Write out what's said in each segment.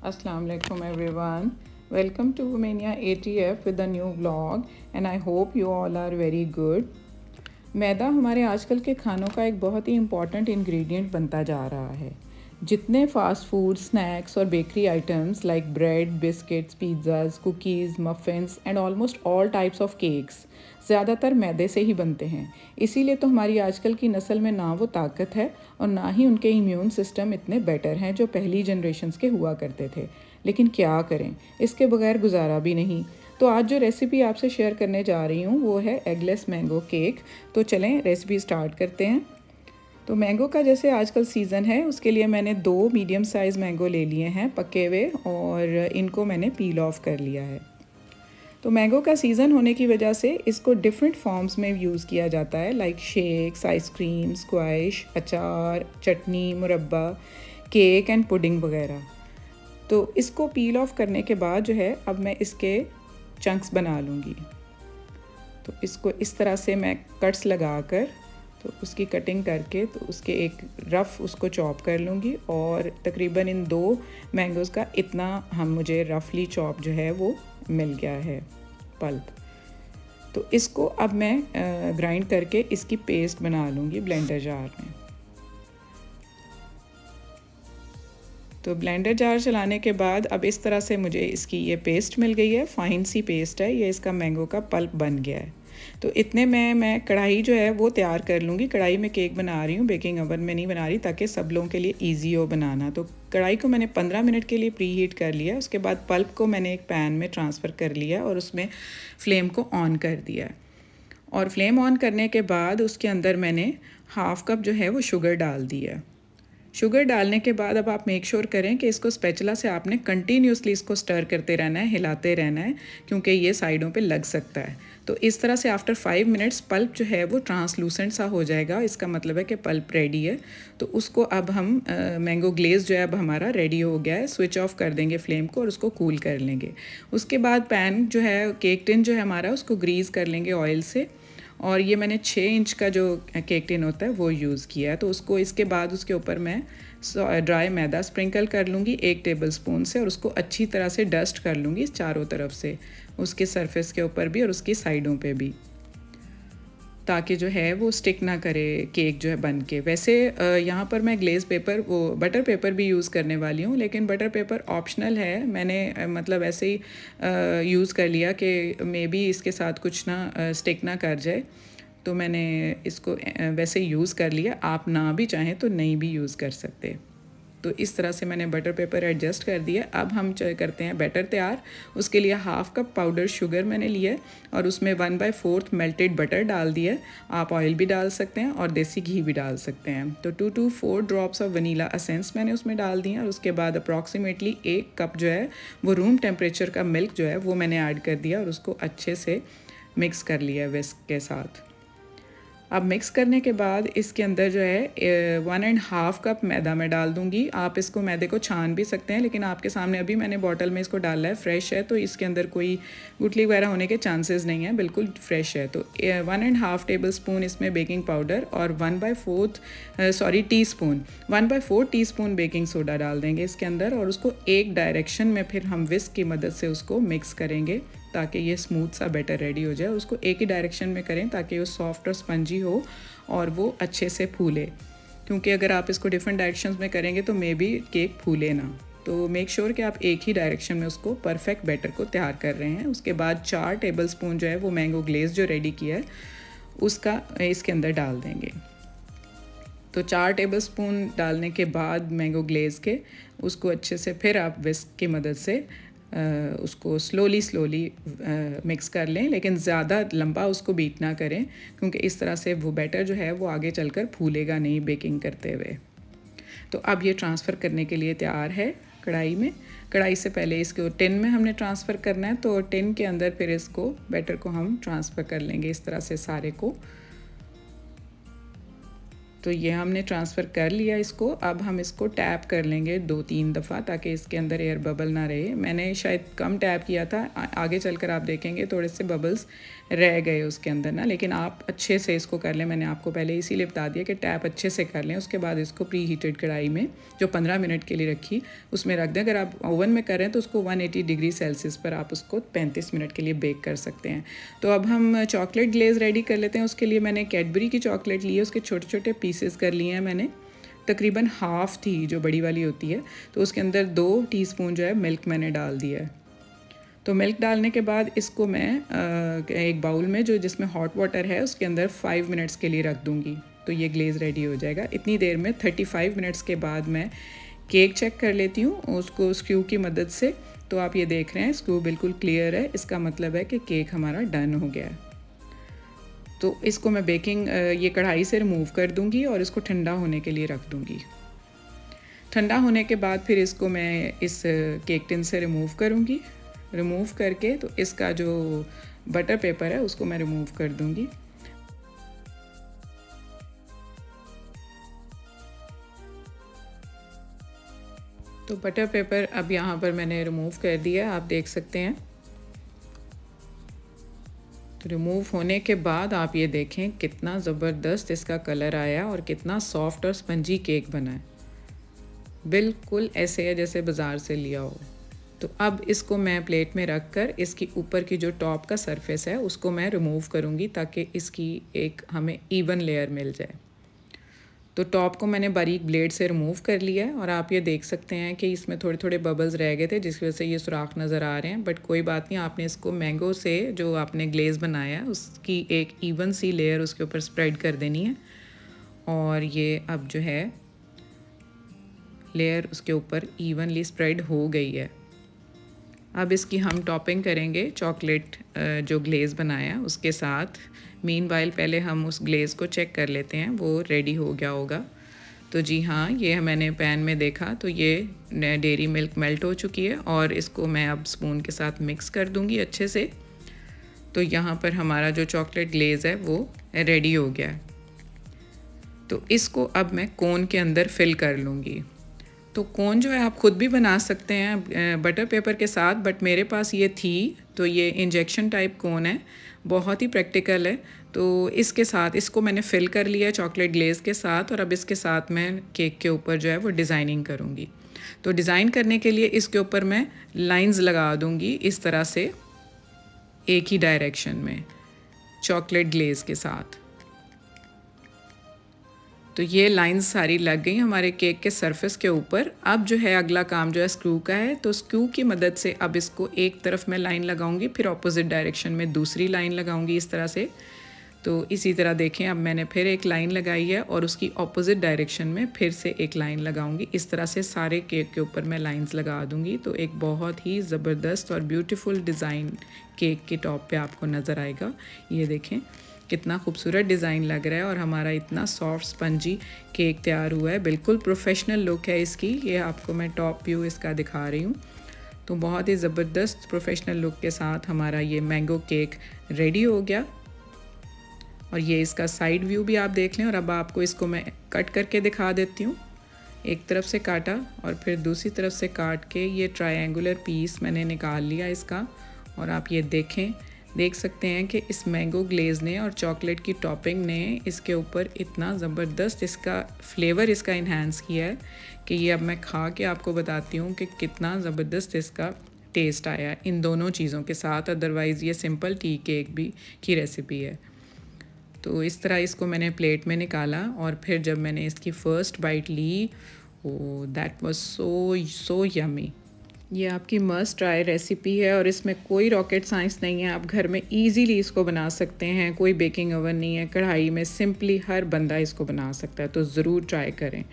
Assalamu alaikum everyone. Welcome to Womania ATF with a new vlog and I hope you all are very good. मैदा हमारे आजकल के खानों का एक बहुत ही इम्पॉर्टेंट इंग्रेडिएंट बनता जा रहा है। जितने फास्ट फूड, स्नैक्स और bakery items like bread, biscuits, pizzas, cookies, muffins and almost all types of cakes ज़्यादातर मैदे से ही बनते हैं। इसीलिए तो हमारी आजकल की नस्ल में ना वो ताकत है और ना ही उनके इम्यून सिस्टम इतने बेटर हैं जो पहली जनरेशन्स के हुआ करते थे। लेकिन क्या करें, इसके बगैर गुजारा भी नहीं। तो आज जो रेसिपी आपसे शेयर करने जा रही हूँ वो है एगलेस मैंगो केक। तो चलें रेसिपी स्टार्ट करते हैं। तो मैंगो का जैसे आजकल सीज़न है, उसके लिए मैंने 2 मीडियम साइज़ मैंगो ले लिए हैं पके हुए और इनको मैंने पील ऑफ कर लिया है। तो मैंगो का सीज़न होने की वजह से इसको डिफरेंट फॉर्म्स में यूज़ किया जाता है लाइक शेक्स, आइसक्रीम, स्क्वैश, अचार, चटनी, मुरब्बा, केक एंड पुडिंग वगैरह। तो इसको पील ऑफ करने के बाद जो है अब मैं इसके चंक्स बना लूँगी। तो इसको इस तरह से मैं कट्स लगाकर तो उसकी कटिंग करके तो उसके एक रफ़ उसको चॉप कर लूँगी और तकरीबन इन 2 मैंगोज़ का इतना मुझे रफली चॉप जो है वो मिल गया है पल्प। तो इसको अब मैं ग्राइंड करके इसकी पेस्ट बना लूँगी ब्लेंडर जार में। तो ब्लेंडर जार चलाने के बाद अब इस तरह से मुझे इसकी ये पेस्ट मिल गई है, फ़ाइन सी पेस्ट है, ये इसका मैंगो का पल्प बन गया है। तो इतने में मैं कढ़ाई जो है वो तैयार कर लूँगी। कढ़ाई में केक बना रही हूँ, बेकिंग ओवन में नहीं बना रही, ताकि सब लोगों के लिए ईजी हो बनाना। तो कढ़ाई को मैंने 15 मिनट के लिए प्री हीट कर लिया। उसके बाद पल्प को मैंने एक पैन में ट्रांसफ़र कर लिया और उसमें फ्लेम को ऑन कर दिया। और फ्लेम ऑन करने के बाद उसके अंदर मैंने हाफ़ कप जो है वो शुगर डाल दिया। शुगर डालने के बाद अब आप मेक श्योर करें कि इसको स्पैचुला से आपने कंटिन्यूसली इसको स्टर करते रहना है, हिलाते रहना है, क्योंकि ये साइडों पे लग सकता है। तो इस तरह से आफ्टर 5 मिनट्स पल्प जो है वो ट्रांसलूसेंट सा हो जाएगा। इसका मतलब है कि पल्प रेडी है। तो उसको अब हम मैंगो ग्लेज़ जो है अब हमारा रेडी हो गया है। स्विच ऑफ कर देंगे फ्लेम को और उसको कूल कर लेंगे। उसके बाद पैन जो है, केक टिन जो है हमारा, उसको ग्रीस कर लेंगे ऑयल से। और ये मैंने 6 इंच का जो केक टिन होता है वो यूज़ किया है। तो उसको इसके बाद उसके ऊपर मैं ड्राई मैदा स्प्रिंकल कर लूँगी 1 टेबलस्पून से और उसको अच्छी तरह से डस्ट कर लूँगी चारों तरफ से, उसके सरफेस के ऊपर भी और उसकी साइडों पे भी, ताकि जो है वो स्टिक ना करे केक जो है बन के। वैसे यहाँ पर मैं ग्लेज़ पेपर, वो बटर पेपर भी यूज़ करने वाली हूँ, लेकिन बटर पेपर ऑप्शनल है। मैंने मतलब ऐसे ही यूज़ कर लिया कि मे बी इसके साथ कुछ ना स्टिक ना कर जाए, तो मैंने इसको वैसे ही यूज़ कर लिया। आप ना भी चाहें तो नहीं भी यूज़ कर सकते। तो इस तरह से मैंने बटर पेपर एडजस्ट कर दिया। अब हम करते हैं बैटर तैयार। उसके लिए हाफ़ कप पाउडर शुगर मैंने लिया और उसमें 1/4 मेल्टेड बटर डाल दिया। आप ऑयल भी डाल सकते हैं और देसी घी भी डाल सकते हैं। तो 2 to 4 drops of vanilla essence मैंने उसमें डाल दिए और उसके बाद अप्रॉक्सीमेटली 1 कप जो है वो रूम टेम्परेचर का मिल्क जो है वो मैंने ऐड कर दिया और उसको अच्छे से मिक्स कर लिया विस्क के साथ। अब मिक्स करने के बाद इसके अंदर जो है 1.5 कप मैदा मैं डाल दूँगी। आप इसको मैदे को छान भी सकते हैं, लेकिन आपके सामने अभी मैंने बॉटल में इसको डाला है, फ्रेश है, तो इसके अंदर कोई गुठली वगैरह होने के चांसेस नहीं है, बिल्कुल फ्रेश है। तो 1.5 टेबल स्पून इसमें बेकिंग पाउडर और 1/4 टीस्पून बेकिंग सोडा डाल देंगे इसके अंदर और उसको एक डायरेक्शन में फिर हम विस्क की मदद से उसको मिक्स करेंगे ताकि ये स्मूथ सा बैटर रेडी हो जाए। उसको एक ही डायरेक्शन में करें ताकि वो सॉफ्ट और स्पंजी हो और वो अच्छे से फूले, क्योंकि अगर आप इसको डिफरेंट डायरेक्शंस में करेंगे तो मे बी केक फूले ना। तो मेक श्योर कि आप एक ही डायरेक्शन में उसको परफेक्ट बैटर को तैयार कर रहे हैं। उसके बाद 4 टेबलस्पून जो है वो मैंगो ग्लेज़ जो रेडी किया है उसका इसके अंदर डाल देंगे। तो 4 टेबलस्पून डालने के बाद मैंगो ग्लेज़ के उसको अच्छे से फिर आप विस्क की मदद से उसको स्लोली मिक्स कर लें, लेकिन ज़्यादा लंबा उसको बीट ना करें, क्योंकि इस तरह से वो बैटर जो है वो आगे चलकर फूलेगा नहीं बेकिंग करते हुए। तो अब ये ट्रांसफ़र करने के लिए तैयार है कढ़ाई में। कढ़ाई से पहले इसको टिन में हमने ट्रांसफ़र करना है, तो टिन के अंदर फिर इसको बैटर को हम ट्रांसफ़र कर लेंगे इस तरह से सारे को। तो ये हमने ट्रांसफ़र कर लिया इसको। अब हम इसको टैप कर लेंगे 2-3 दफ़ा ताकि इसके अंदर एयर बबल ना रहे। मैंने शायद कम टैप किया था, आगे चलकर आप देखेंगे थोड़े से बबल्स रह गए उसके अंदर ना, लेकिन आप अच्छे से इसको कर लें। मैंने आपको पहले इसीलिए बता दिया कि टैप अच्छे से कर लें। उसके बाद इसको प्री हीटेड कढ़ाई में जो 15 मिनट के लिए रखी उसमें रख दें। अगर आप ओवन में कर रहे हैं तो उसको 180 डिग्री सेल्सियस पर आप उसको 35 मिनट के लिए बेक कर सकते हैं। तो अब हम चॉकलेट ग्लेज़ रेडी कर लेते हैं। उसके लिए मैंने कैडबरी की चॉकलेट ली है, उसके छोटे छोटे पीसेस कर लिए हैं मैंने, तकरीबन हाफ़ थी जो बड़ी वाली होती है। तो उसके अंदर 2 टीस्पून जो है मिल्क मैंने डाल दिया है। तो मिल्क डालने के बाद इसको मैं एक बाउल में जो जिसमें हॉट वाटर है उसके अंदर 5 मिनट्स के लिए रख दूँगी। तो ये ग्लेज़ रेडी हो जाएगा। इतनी देर में 35 मिनट्स के बाद मैं केक चेक कर लेती हूँ उसको स्क्रू की मदद से। तो आप ये देख रहे हैं स्क्रू बिल्कुल क्लियर है, इसका मतलब है कि केक हमारा डन हो गया है। तो इसको मैं बेकिंग ये कढ़ाई से रिमूव कर दूँगी और इसको ठंडा होने के लिए रख दूँगी। ठंडा होने के बाद फिर इसको मैं इस केक टिन से रिमूव करूँगी। रिमूव करके तो इसका जो बटर पेपर है उसको मैं रिमूव कर दूँगी। तो बटर पेपर अब यहाँ पर मैंने रिमूव कर दिया, आप देख सकते हैं। तो रिमूव होने के बाद आप ये देखें कितना ज़बरदस्त इसका कलर आया और कितना सॉफ्ट और स्पंजी केक बना है। बिल्कुल ऐसे है जैसे बाज़ार से लिया हो। तो अब इसको मैं प्लेट में रख कर इसकी ऊपर की जो टॉप का सरफेस है उसको मैं रिमूव करूँगी ताकि इसकी एक हमें इवन लेयर मिल जाए। तो टॉप को मैंने बारीक ब्लेड से रिमूव कर लिया है और आप ये देख सकते हैं कि इसमें थोड़े थोड़े बबल्स रह गए थे जिसकी वजह से ये सुराख नज़र आ रहे हैं, बट कोई बात नहीं। आपने इसको मैंगो से जो आपने ग्लेज़ बनाया है उसकी एक इवन सी लेयर उसके ऊपर स्प्रेड कर देनी है और ये अब जो है लेयर उसके ऊपर इवनली स्प्रेड हो गई है। अब इसकी हम टॉपिंग करेंगे चॉकलेट जो ग्लेज़ बनाया उसके साथ। मीनवाइल पहले हम उस ग्लेज़ को चेक कर लेते हैं वो रेडी हो गया होगा। तो जी हाँ, ये मैंने पैन में देखा तो ये डेयरी मिल्क मेल्ट हो चुकी है और इसको मैं अब स्पून के साथ मिक्स कर दूँगी अच्छे से। तो यहाँ पर हमारा जो चॉकलेट ग्लेज़ है वो रेडी हो गया है। तो इसको अब मैं कोन के अंदर फिल कर लूँगी। तो कोन जो है आप ख़ुद भी बना सकते हैं बटर पेपर के साथ, बट मेरे पास ये थी तो ये इंजेक्शन टाइप कोन है, बहुत ही प्रैक्टिकल है। तो इसके साथ इसको मैंने फ़िल कर लिया है चॉकलेट ग्लेज़ के साथ और अब इसके साथ मैं केक के ऊपर जो है वो डिज़ाइनिंग करूँगी। तो डिज़ाइन करने के लिए इसके ऊपर मैं लाइंस लगा दूँगी इस तरह से एक ही डायरेक्शन में चॉकलेट ग्लेज़ के साथ। तो ये लाइंस सारी लग गई हमारे केक के सरफेस के ऊपर। अब जो है अगला काम जो है स्क्रू का है। तो स्क्रू की मदद से अब इसको एक तरफ मैं लाइन लगाऊंगी, फिर ऑपोजिट डायरेक्शन में दूसरी लाइन लगाऊंगी इस तरह से। तो इसी तरह देखें अब मैंने फिर एक लाइन लगाई है और उसकी ऑपोजिट डायरेक्शन में फिर से एक लाइन लगाऊंगी। इस तरह से सारे केक के ऊपर मैं लाइंस लगा दूंगी। तो एक बहुत ही ज़बरदस्त और ब्यूटीफुल डिज़ाइन केक के टॉप पे आपको नज़र आएगा। ये देखें कितना खूबसूरत डिज़ाइन लग रहा है और हमारा इतना सॉफ्ट स्पंजी केक तैयार हुआ है। बिल्कुल प्रोफेशनल लुक है इसकी। ये आपको मैं टॉप व्यू इसका दिखा रही हूँ। तो बहुत ही ज़बरदस्त प्रोफेशनल लुक के साथ हमारा ये मैंगो केक रेडी हो गया। और ये इसका साइड व्यू भी आप देख लें। और अब आपको इसको मैं कट करके दिखा देती हूँ। एक तरफ से काटा और फिर दूसरी तरफ से काट के ये ट्रायंगुलर पीस मैंने निकाल लिया इसका। और आप ये देख सकते हैं कि इस मैंगो ग्लेज़ ने और चॉकलेट की टॉपिंग ने इसके ऊपर इतना ज़बरदस्त इसका फ्लेवर इसका इन्हांस किया है कि ये अब मैं खा के आपको बताती हूँ कि कितना ज़बरदस्त इसका टेस्ट आया इन दोनों चीज़ों के साथ। अदरवाइज़ ये सिंपल टी केक भी की रेसिपी है। तो इस तरह इसको मैंने प्लेट में निकाला और फिर जब मैंने इसकी फ़र्स्ट बाइट ली, oh that was so yummy. ये आपकी मस्ट ट्राई रेसिपी है और इसमें कोई रॉकेट साइंस नहीं है। आप घर में इजीली इसको बना सकते हैं। कोई बेकिंग ओवन नहीं है, कढ़ाई में सिंपली हर बंदा इसको बना सकता है। तो ज़रूर ट्राई करें।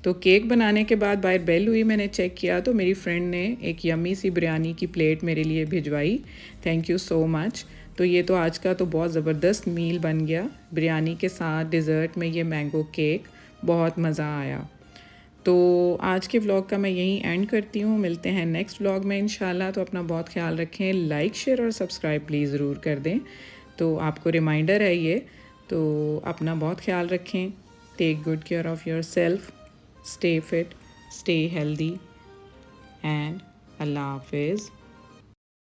तो केक बनाने के बाद बाहर बेल हुई, मैंने चेक किया तो मेरी फ्रेंड ने एक यम्मी सी बिरयानी की प्लेट मेरे लिए भिजवाई। Thank you so much. तो ये तो आज का तो बहुत ज़बरदस्त मील बन गया। बिरयानी के साथ डिज़र्ट में ये मैंगो केक, बहुत मज़ा आया। तो आज के व्लॉग का मैं यहीं एंड करती हूँ। मिलते हैं नेक्स्ट व्लॉग में इंशाल्लाह। तो अपना बहुत ख्याल रखें। लाइक शेयर और सब्सक्राइब प्लीज़ ज़रूर कर दें। तो आपको रिमाइंडर है ये। तो अपना बहुत ख्याल रखें। Take good care of yourself, stay fit, stay healthy, and अल्लाह हाफिज़।